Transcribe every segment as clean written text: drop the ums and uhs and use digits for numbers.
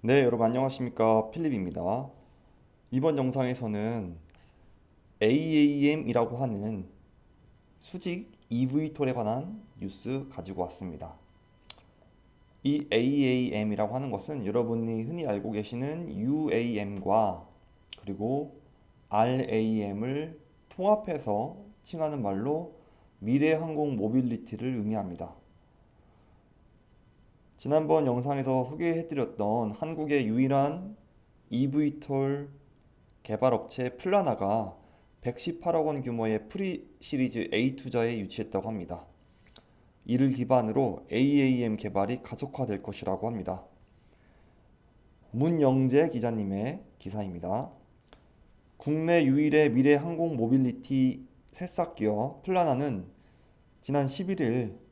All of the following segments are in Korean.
네, 여러분 안녕하십니까? 필립입니다. 이번 영상에서는 AAM이라고 하는 수직 EV톨에 관한 뉴스 가지고 왔습니다. 이 AAM이라고 하는 것은 여러분이 흔히 알고 계시는 UAM과 그리고 RAM을 통합해서 칭하는 말로 미래 항공 모빌리티를 의미합니다. 지난번 영상에서 소개해드렸던 한국의 유일한 EV톨 개발업체 플라나가 118억 원 규모의 프리 시리즈 A 투자에 유치했다고 합니다. 이를 기반으로 AAM 개발이 가속화될 것이라고 합니다. 문영재 기자님의 기사입니다. 국내 유일의 미래 항공 모빌리티 새싹기업 플라나는 지난 11일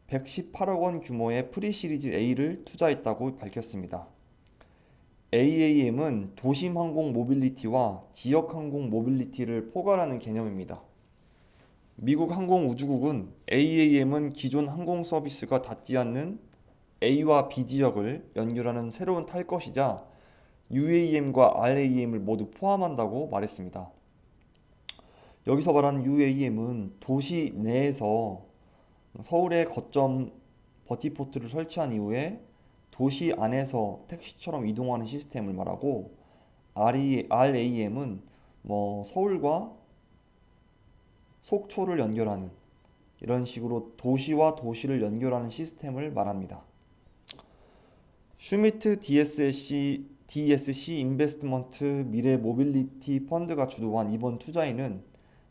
118억 원 규모의 프리 시리즈 A를 투자했다고 밝혔습니다. AAM은 도심 항공 모빌리티와 지역 항공 모빌리티를 포괄하는 개념입니다. 미국 항공우주국은 AAM은 기존 항공 서비스가 닿지 않는 A와 B 지역을 연결하는 새로운 탈 것이자 UAM과 RAM을 모두 포함한다고 말했습니다. 여기서 말하는 UAM은 도시 내에서 서울의 거점 버티포트를 설치한 이후에 도시 안에서 택시처럼 이동하는 시스템을 말하고 RAM은 서울과 속초를 연결하는 이런 식으로 도시와 도시를 연결하는 시스템을 말합니다. 슈미트 DSC 인베스트먼트 미래 모빌리티 펀드가 주도한 이번 투자에는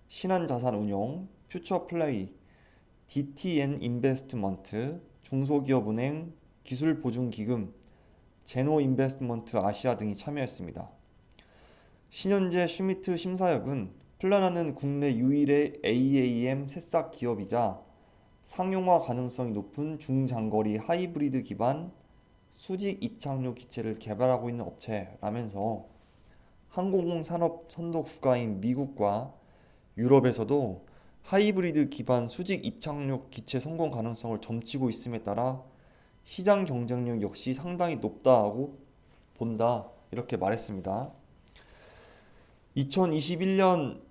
신한자산운용, 퓨처플레이, DTN 인베스트먼트, 중소기업은행, 기술보증기금, 제노인베스트먼트 아시아 등이 참여했습니다. 신현재 슈미트 심사역은 플라나는 국내 유일의 AAM 새싹 기업이자 상용화 가능성이 높은 중장거리 하이브리드 기반 수직 이착륙 기체를 개발하고 있는 업체라면서 항공 산업 선도 국가인 미국과 유럽에서도 하이브리드 기반 수직 이착륙 기체 성공 가능성을 점치고 있음에 따라 시장 경쟁력 역시 상당히 높다고 본다 이렇게 말했습니다. 2021년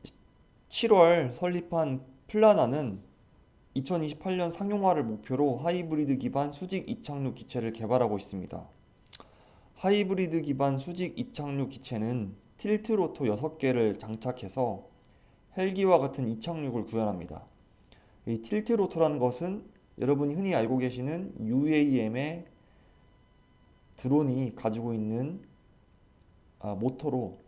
7월 설립한 플라나는 2028년 상용화를 목표로 하이브리드 기반 수직 이착륙 기체를 개발하고 있습니다. 하이브리드 기반 수직 이착륙 기체는 틸트 로터 6개를 장착해서 헬기와 같은 이착륙을 구현합니다. 이 틸트 로터라는 것은 여러분이 흔히 알고 계시는 UAM의 드론이 가지고 있는 모터로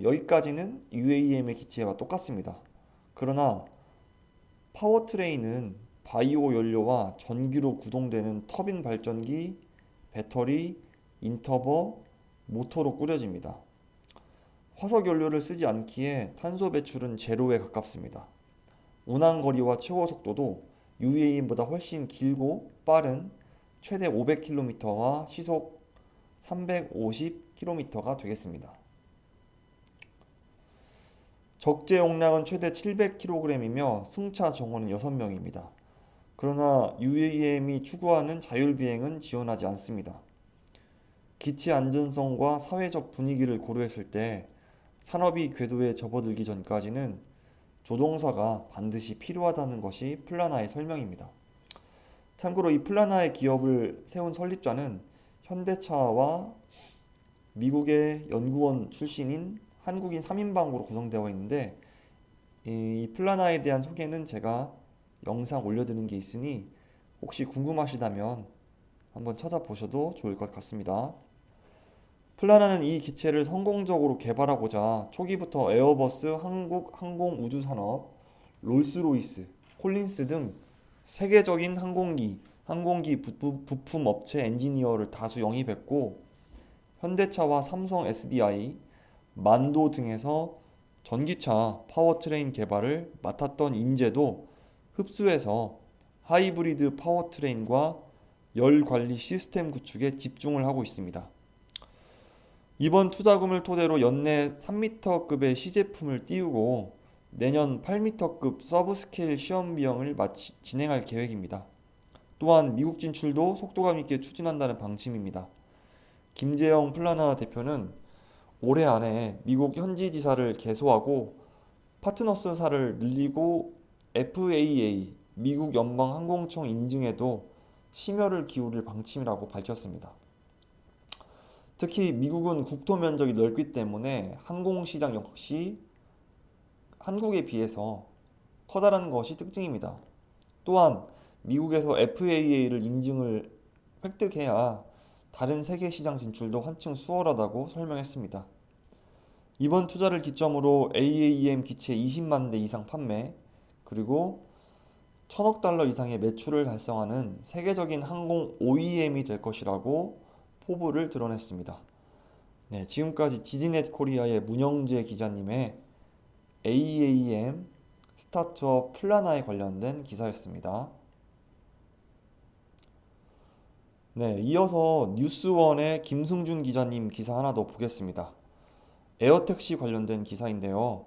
여기까지는 UAM의 기체와 똑같습니다. 그러나 파워트레인은 바이오 연료와 전기로 구동되는 터빈 발전기, 배터리, 인터버, 모터로 꾸려집니다. 화석 연료를 쓰지 않기에 탄소 배출은 제로에 가깝습니다. 운항 거리와 최고 속도도 UAM보다 훨씬 길고 빠른 최대 500km와 시속 350km가 되겠습니다. 적재 용량은 최대 700kg이며 승차 정원은 6명입니다. 그러나 UAM이 추구하는 자율비행은 지원하지 않습니다. 기체 안전성과 사회적 분위기를 고려했을 때 산업이 궤도에 접어들기 전까지는 조종사가 반드시 필요하다는 것이 플라나의 설명입니다. 참고로 이 플라나의 기업을 세운 설립자는 현대차와 미국의 연구원 출신인 한국인 3인방으로 구성되어 있는데 이 플라나에 대한 소개는 제가 영상 올려드린 게 있으니 혹시 궁금하시다면 한번 찾아보셔도 좋을 것 같습니다. 플라나는 이 기체를 성공적으로 개발하고자 초기부터 에어버스, 한국항공우주산업, 롤스로이스, 콜린스 등 세계적인 항공기 부품 업체 엔지니어를 다수 영입했고 현대차와 삼성 SDI, 만도 등에서 전기차 파워트레인 개발을 맡았던 인재도 흡수해서 하이브리드 파워트레인과 열 관리 시스템 구축에 집중을 하고 있습니다. 이번 투자금을 토대로 연내 3m급의 시제품을 띄우고 내년 8m급 서브스케일 시험 비행을 진행할 계획입니다. 또한 미국 진출도 속도감 있게 추진한다는 방침입니다. 김재영 플라나 대표는 올해 안에 미국 현지 지사를 개소하고 파트너스사를 늘리고 FAA, 미국 연방항공청 인증에도 심혈을 기울일 방침이라고 밝혔습니다. 특히 미국은 국토 면적이 넓기 때문에 항공시장 역시 한국에 비해서 커다란 것이 특징입니다. 또한 미국에서 FAA를 인증을 획득해야 다른 세계 시장 진출도 한층 수월하다고 설명했습니다. 이번 투자를 기점으로 AAM 기체 20만 대 이상 판매, 그리고 1000억 달러 이상의 매출을 달성하는 세계적인 항공 OEM이 될 것이라고 포부를 드러냈습니다. 네, 지금까지 지디넷 코리아의 문영재 기자님의 AAM 스타트업 플라나에 관련된 기사였습니다. 네, 이어서 뉴스원의 김승준 기자님 기사 하나 더 보겠습니다. 에어택시 관련된 기사인데요.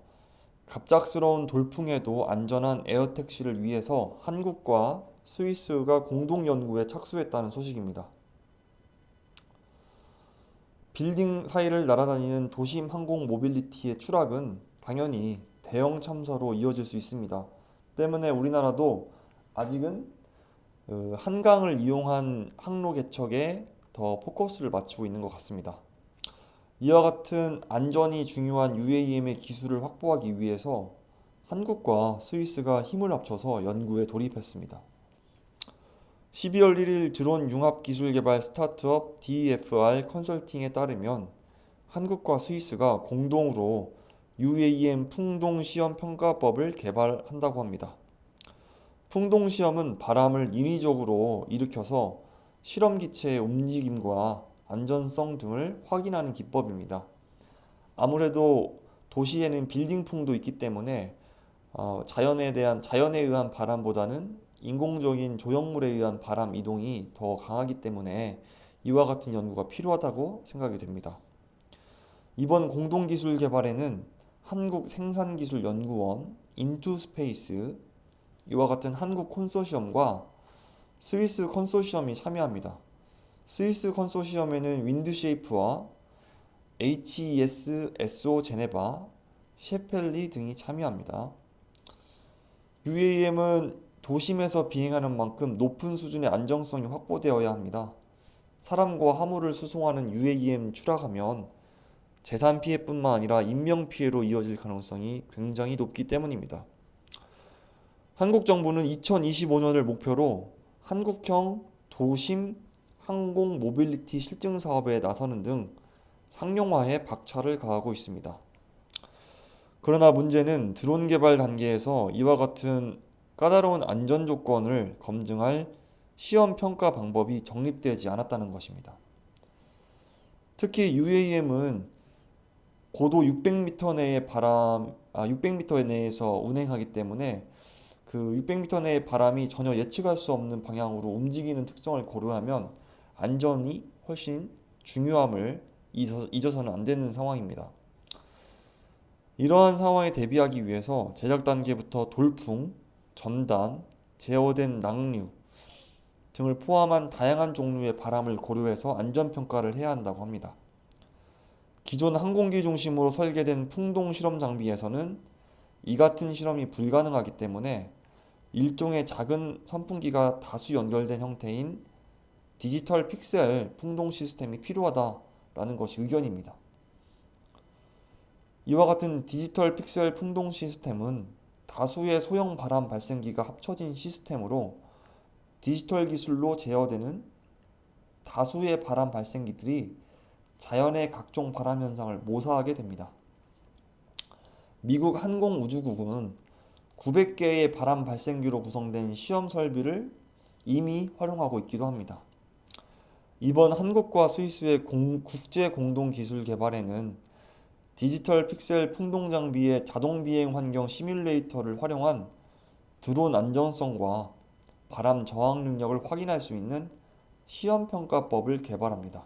갑작스러운 돌풍에도 안전한 에어택시를 위해서 한국과 스위스가 공동 연구에 착수했다는 소식입니다. 빌딩 사이를 날아다니는 도심 항공 모빌리티의 추락은 당연히 대형 참사로 이어질 수 있습니다. 때문에 우리나라도 아직은 한강을 이용한 항로 개척에 더 포커스를 맞추고 있는 것 같습니다. 이와 같은 안전이 중요한 UAM의 기술을 확보하기 위해서 한국과 스위스가 힘을 합쳐서 연구에 돌입했습니다. 12월 1일 드론 융합 기술 개발 스타트업 DFR 컨설팅에 따르면 한국과 스위스가 공동으로 UAM 풍동 시험 평가법을 개발한다고 합니다. 풍동 시험은 바람을 인위적으로 일으켜서 실험 기체의 움직임과 안전성 등을 확인하는 기법입니다. 아무래도 도시에는 빌딩풍도 있기 때문에 자연에 의한 바람보다는 인공적인 조형물에 의한 바람 이동이 더 강하기 때문에 이와 같은 연구가 필요하다고 생각이 됩니다. 이번 공동기술 개발에는 한국생산기술연구원, 인투스페이스, 이와 같은 한국 컨소시엄과 스위스 컨소시엄이 참여합니다. 스위스 컨소시엄에는 윈드쉐이프와 HES, SO 제네바, 셰펠리 등이 참여합니다. UAM은 도심에서 비행하는 만큼 높은 수준의 안정성이 확보되어야 합니다. 사람과 화물을 수송하는 UAM 추락하면 재산 피해뿐만 아니라 인명 피해로 이어질 가능성이 굉장히 높기 때문입니다. 한국 정부는 2025년을 목표로 한국형 도심 항공 모빌리티 실증 사업에 나서는 등 상용화에 박차를 가하고 있습니다. 그러나 문제는 드론 개발 단계에서 이와 같은 까다로운 안전 조건을 검증할 시험 평가 방법이 정립되지 않았다는 것입니다. 특히 UAM은 고도 600m 내의 600m 내에서 운행하기 때문에 그 600m 내의 바람이 전혀 예측할 수 없는 방향으로 움직이는 특성을 고려하면 안전이 훨씬 중요함을 잊어서는 안 되는 상황입니다. 이러한 상황에 대비하기 위해서 제작 단계부터 돌풍, 전단, 제어된 낙류 등을 포함한 다양한 종류의 바람을 고려해서 안전평가를 해야 한다고 합니다. 기존 항공기 중심으로 설계된 풍동 실험 장비에서는 이 같은 실험이 불가능하기 때문에 일종의 작은 선풍기가 다수 연결된 형태인 디지털 픽셀 풍동 시스템이 필요하다라는 것이 의견입니다. 이와 같은 디지털 픽셀 풍동 시스템은 다수의 소형 바람 발생기가 합쳐진 시스템으로 디지털 기술로 제어되는 다수의 바람 발생기들이 자연의 각종 바람 현상을 모사하게 됩니다. 미국 항공우주국은 900개의 바람 발생기로 구성된 시험 설비를 이미 활용하고 있기도 합니다. 이번 한국과 스위스의 국제 공동 기술 개발에는 디지털 픽셀 풍동 장비의 자동 비행 환경 시뮬레이터를 활용한 드론 안전성과 바람 저항 능력을 확인할 수 있는 시험 평가법을 개발합니다.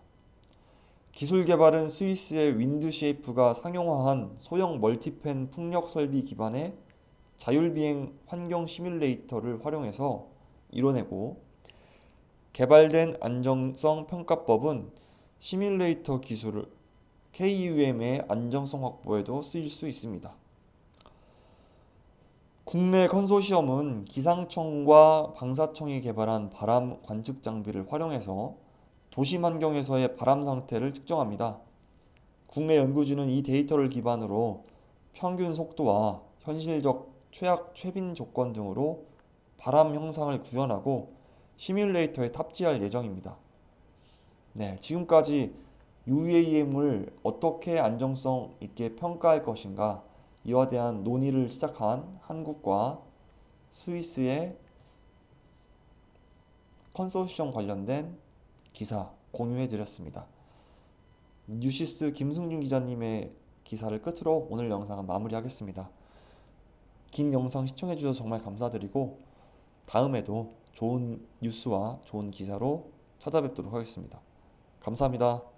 기술 개발은 스위스의 윈드쉐이프가 상용화한 소형 멀티팬 풍력 설비 기반의 자율비행 환경 시뮬레이터를 활용해서 이뤄내고, 개발된 안정성 평가법은 시뮬레이터 기술을 KUM의 안정성 확보에도 쓰일 수 있습니다. 국내 컨소시엄은 기상청과 방사청이 개발한 바람 관측 장비를 활용해서 도심 환경에서의 바람 상태를 측정합니다. 국내 연구진은 이 데이터를 기반으로 평균 속도와 현실적 최악 최빈 조건 등으로 바람 형상을 구현하고 시뮬레이터에 탑재할 예정입니다. 네, 지금까지 UAM을 어떻게 안정성 있게 평가할 것인가 이와 대한 논의를 시작한 한국과 스위스의 컨소시엄 관련된 기사 공유해 드렸습니다. 뉴시스 김승준 기자님의 기사를 끝으로 오늘 영상은 마무리하겠습니다. 긴 영상 시청해 주셔서 정말 감사드리고 다음에도 좋은 뉴스와 좋은 기사로 찾아뵙도록 하겠습니다. 감사합니다.